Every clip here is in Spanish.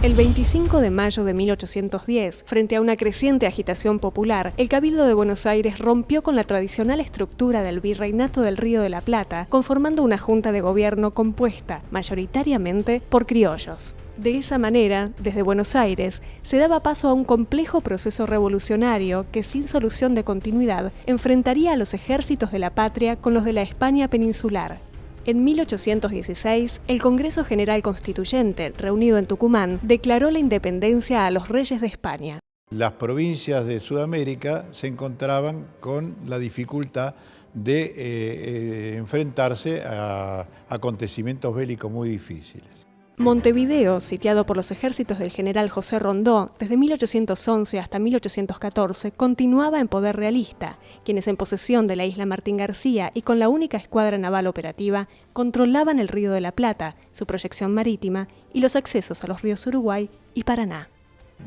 El 25 de mayo de 1810, frente a una creciente agitación popular, el Cabildo de Buenos Aires rompió con la tradicional estructura del Virreinato del Río de la Plata, conformando una junta de gobierno compuesta, mayoritariamente, por criollos. De esa manera, desde Buenos Aires, se daba paso a un complejo proceso revolucionario que, sin solución de continuidad, enfrentaría a los ejércitos de la patria con los de la España peninsular. En 1816, el Congreso General Constituyente, reunido en Tucumán, declaró la independencia a los reyes de España. Las provincias de Sudamérica se encontraban con la dificultad de enfrentarse a acontecimientos bélicos muy difíciles. Montevideo, sitiado por los ejércitos del general José Rondó desde 1811 hasta 1814, continuaba en poder realista, quienes en posesión de la isla Martín García y con la única escuadra naval operativa, controlaban el Río de la Plata, su proyección marítima y los accesos a los ríos Uruguay y Paraná.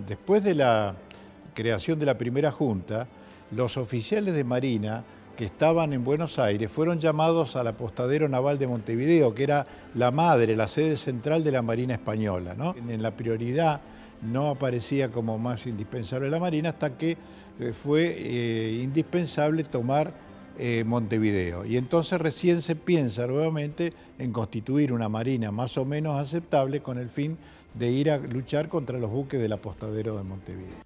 Después de la creación de la primera junta, los oficiales de Marina que estaban en Buenos Aires fueron llamados al apostadero naval de Montevideo, que era la madre, la sede central de la Marina Española, ¿no? En la prioridad no aparecía como más indispensable la Marina hasta que fue indispensable tomar Montevideo. Y entonces recién se piensa nuevamente en constituir una Marina más o menos aceptable con el fin de ir a luchar contra los buques del apostadero de Montevideo.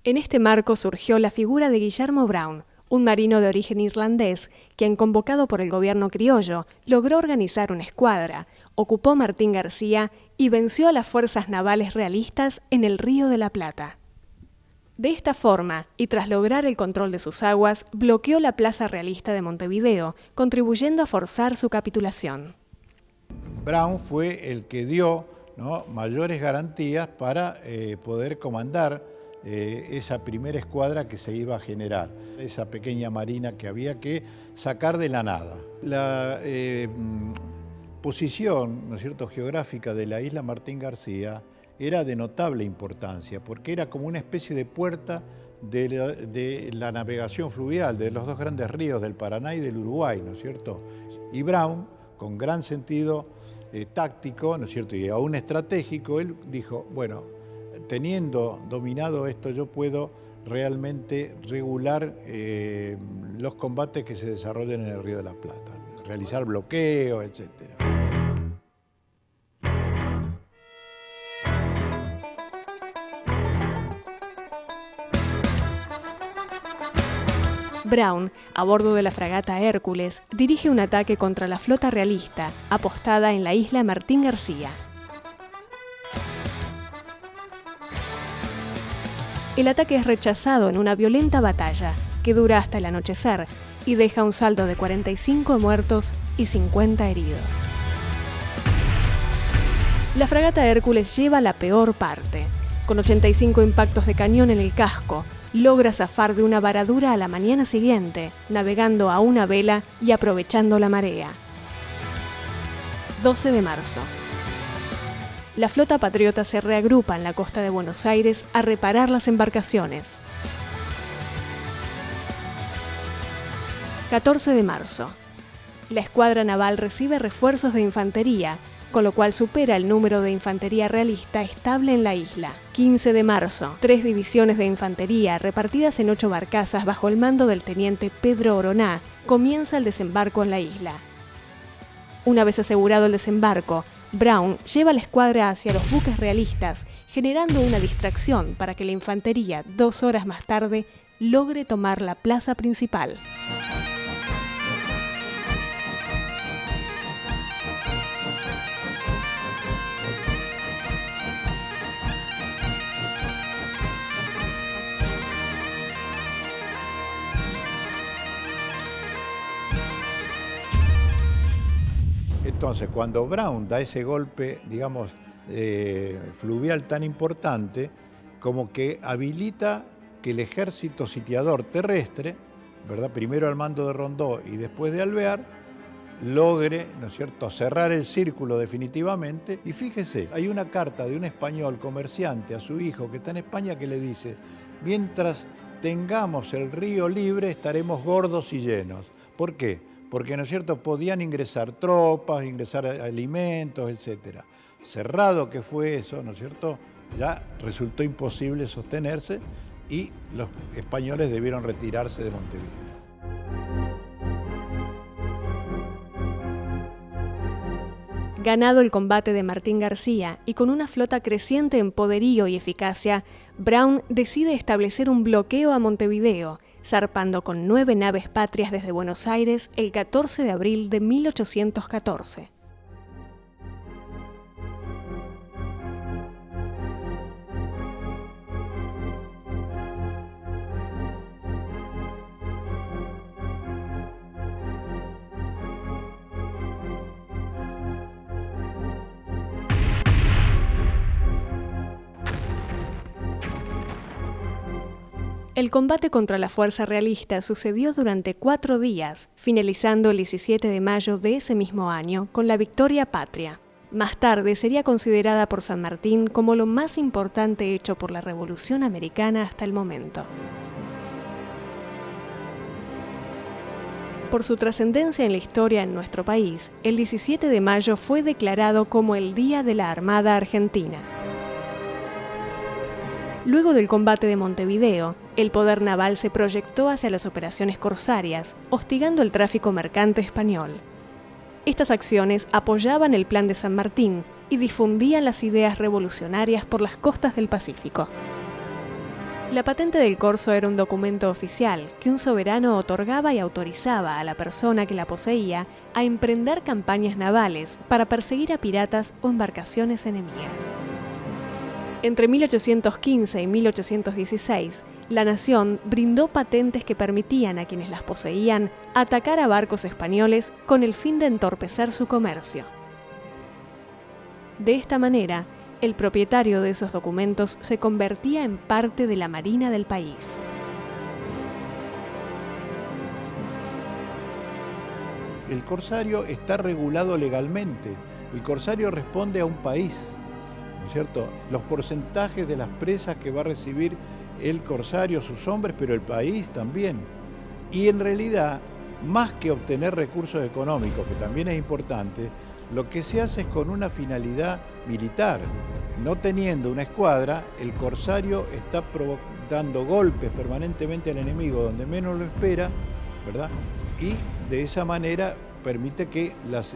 En este marco surgió la figura de Guillermo Brown, un marino de origen irlandés, quien, convocado por el gobierno criollo, logró organizar una escuadra, ocupó Martín García y venció a las fuerzas navales realistas en el Río de la Plata. De esta forma, y tras lograr el control de sus aguas, bloqueó la plaza realista de Montevideo, contribuyendo a forzar su capitulación. Brown fue el que dio, ¿no?, mayores garantías para poder comandar esa primera escuadra que se iba a generar, esa pequeña marina que había que sacar de la nada. La posición, ¿no es cierto?, geográfica de la isla Martín García era de notable importancia, porque era como una especie de puerta de la navegación fluvial de los dos grandes ríos, del Paraná y del Uruguay, ¿no es cierto? Y Brown, con gran sentido táctico, ¿no es cierto?, y aún estratégico, él dijo, bueno, teniendo dominado esto, yo puedo realmente regular los combates que se desarrollan en el Río de la Plata, realizar bloqueos, etc. Brown, a bordo de la fragata Hércules, dirige un ataque contra la flota realista, apostada en la isla Martín García. El ataque es rechazado en una violenta batalla, que dura hasta el anochecer, y deja un saldo de 45 muertos y 50 heridos. La fragata Hércules lleva la peor parte. Con 85 impactos de cañón en el casco, logra zafar de una varadura a la mañana siguiente, navegando a una vela y aprovechando la marea. 12 de marzo. La flota patriota se reagrupa en la costa de Buenos Aires a reparar las embarcaciones. 14 de marzo. La escuadra naval recibe refuerzos de infantería, con lo cual supera el número de infantería realista estable en la isla. 15 de marzo. 3 divisiones de infantería, repartidas en 8 barcazas bajo el mando del teniente Pedro Oroná, comienza el desembarco en la isla. Una vez asegurado el desembarco, Brown lleva la escuadra hacia los buques realistas, generando una distracción para que la infantería, 2 horas más tarde, logre tomar la plaza principal. Entonces, cuando Brown da ese golpe, digamos, fluvial tan importante, como que habilita que el ejército sitiador terrestre, ¿verdad?, primero al mando de Rondó y después de Alvear, logre, ¿no es cierto?, cerrar el círculo definitivamente. Y fíjese, hay una carta de un español comerciante a su hijo que está en España que le dice: mientras tengamos el río libre estaremos gordos y llenos. ¿Por qué? Porque, ¿no es cierto?, podían ingresar tropas, ingresar alimentos, etc. cerrado que fue eso, ¿no es cierto?, ya resultó imposible sostenerse y los españoles debieron retirarse de Montevideo. Ganado el combate de Martín García y con una flota creciente en poderío y eficacia, Brown decide establecer un bloqueo a Montevideo, zarpando con 9 naves patrias desde Buenos Aires el 14 de abril de 1814. El combate contra la fuerza realista sucedió durante 4 días, finalizando el 17 de mayo de ese mismo año con la victoria patria. Más tarde sería considerada por San Martín como lo más importante hecho por la Revolución Americana hasta el momento. Por su trascendencia en la historia en nuestro país, el 17 de mayo fue declarado como el Día de la Armada Argentina. Luego del combate de Montevideo, el poder naval se proyectó hacia las operaciones corsarias, hostigando el tráfico mercante español. Estas acciones apoyaban el Plan de San Martín y difundían las ideas revolucionarias por las costas del Pacífico. La patente del corso era un documento oficial que un soberano otorgaba y autorizaba a la persona que la poseía a emprender campañas navales para perseguir a piratas o embarcaciones enemigas. Entre 1815 y 1816, la nación brindó patentes que permitían a quienes las poseían atacar a barcos españoles con el fin de entorpecer su comercio. De esta manera, el propietario de esos documentos se convertía en parte de la marina del país. El corsario está regulado legalmente. El corsario responde a un país, ¿no es cierto? Los porcentajes de las presas que va a recibir el corsario, sus hombres, pero el país también. Y en realidad, más que obtener recursos económicos, que también es importante, lo que se hace es con una finalidad militar. No teniendo una escuadra, el corsario está dando golpes permanentemente al enemigo donde menos lo espera, ¿verdad? Y de esa manera permite que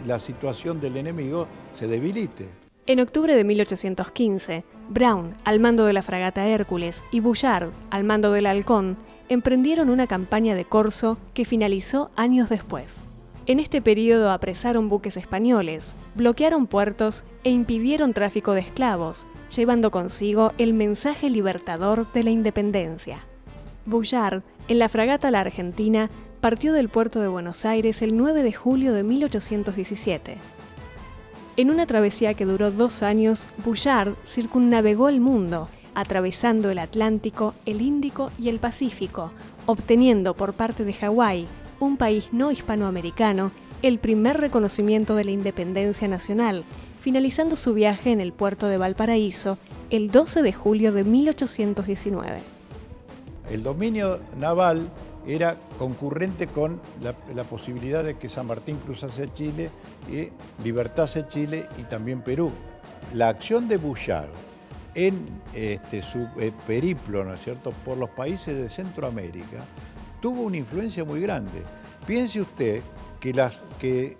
la situación del enemigo se debilite. En octubre de 1815, Brown, al mando de la fragata Hércules, y Bullard, al mando del Halcón, emprendieron una campaña de corso que finalizó años después. En este periodo apresaron buques españoles, bloquearon puertos e impidieron tráfico de esclavos, llevando consigo el mensaje libertador de la independencia. Bullard, en la fragata La Argentina, partió del puerto de Buenos Aires el 9 de julio de 1817. En una travesía que duró 2 años, Bullard circunnavegó el mundo, atravesando el Atlántico, el Índico y el Pacífico, obteniendo por parte de Hawái, un país no hispanoamericano, el primer reconocimiento de la independencia nacional, finalizando su viaje en el puerto de Valparaíso el 12 de julio de 1819. El dominio naval era concurrente con la posibilidad de que San Martín cruzase Chile y libertase Chile y también Perú. La acción de Bullard en su periplo, ¿no es cierto?, por los países de Centroamérica, tuvo una influencia muy grande. Piense usted que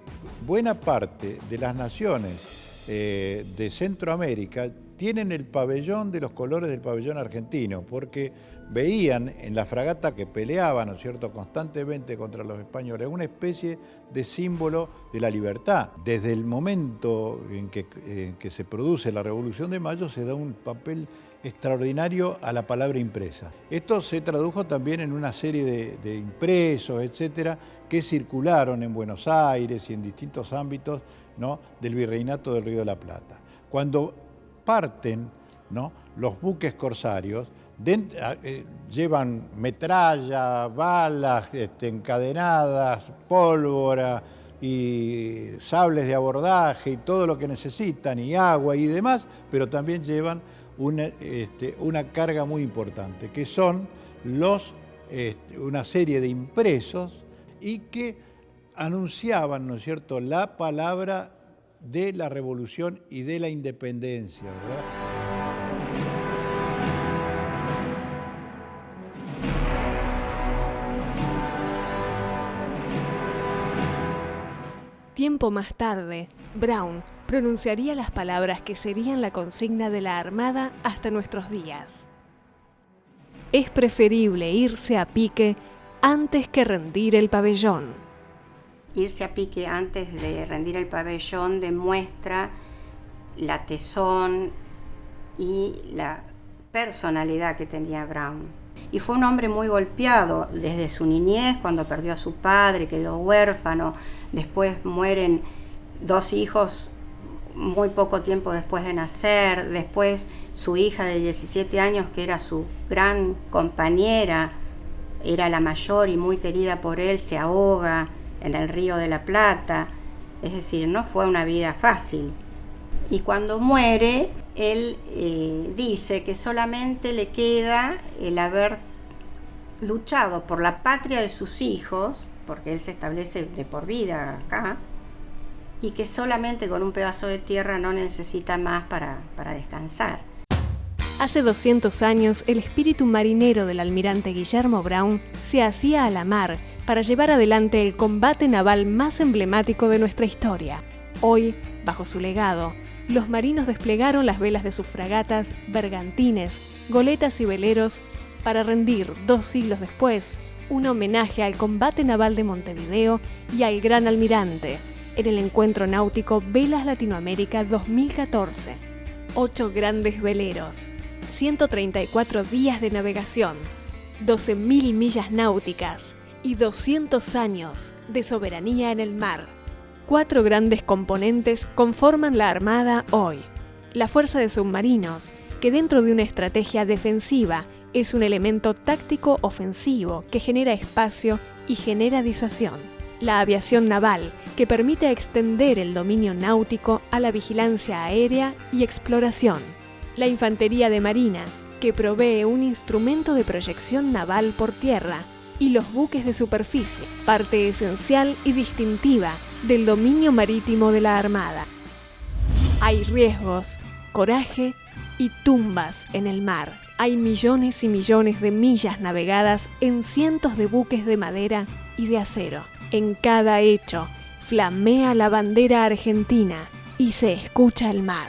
buena parte de las naciones de Centroamérica tienen el pabellón de los colores del pabellón argentino, porque veían en la fragata que peleaba, ¿no es cierto?, constantemente contra los españoles, una especie de símbolo de la libertad. Desde el momento en que se produce la Revolución de Mayo se da un papel extraordinario a la palabra impresa. Esto se tradujo también en una serie de impresos, etcétera, que circularon en Buenos Aires y en distintos ámbitos, ¿no?, del Virreinato del Río de la Plata. Cuando parten, ¿no?, los buques corsarios, llevan metralla, balas encadenadas, pólvora y sables de abordaje y todo lo que necesitan, y agua y demás, pero también llevan una carga muy importante, que son una serie de impresos y que anunciaban, ¿no es cierto?, la palabra de la revolución y de la independencia, ¿verdad? Tiempo más tarde, Brown pronunciaría las palabras que serían la consigna de la Armada hasta nuestros días. Es preferible irse a pique antes que rendir el pabellón. Irse a pique antes de rendir el pabellón demuestra la tesón y la personalidad que tenía Brown. Y fue un hombre muy golpeado desde su niñez, cuando perdió a su padre, quedó huérfano. Después mueren 2 hijos muy poco tiempo después de nacer. Después su hija de 17 años, que era su gran compañera, era la mayor y muy querida por él, se ahoga en el Río de la Plata. Es decir, no fue una vida fácil. Y cuando muere, él dice que solamente le queda el haber luchado por la patria de sus hijos, porque él se establece de por vida acá, y que solamente con un pedazo de tierra no necesita más para descansar. Hace 200 años, el espíritu marinero del almirante Guillermo Brown se hacía a la mar para llevar adelante el combate naval más emblemático de nuestra historia. Hoy, bajo su legado, los marinos desplegaron las velas de sus fragatas, bergantines, goletas y veleros para rendir 2 siglos después un homenaje al combate naval de Montevideo y al gran almirante en el encuentro náutico Velas Latinoamérica 2014. 8 grandes veleros, 134 días de navegación, 12.000 millas náuticas y 200 años de soberanía en el mar. 4 grandes componentes conforman la Armada hoy. La fuerza de submarinos, que dentro de una estrategia defensiva es un elemento táctico ofensivo que genera espacio y genera disuasión. La aviación naval, que permite extender el dominio náutico a la vigilancia aérea y exploración. La infantería de marina, que provee un instrumento de proyección naval por tierra. Y los buques de superficie, parte esencial y distintiva del dominio marítimo de la Armada. Hay riesgos, coraje y tumbas en el mar. Hay millones y millones de millas navegadas en cientos de buques de madera y de acero. En cada hecho, flamea la bandera argentina y se escucha el mar.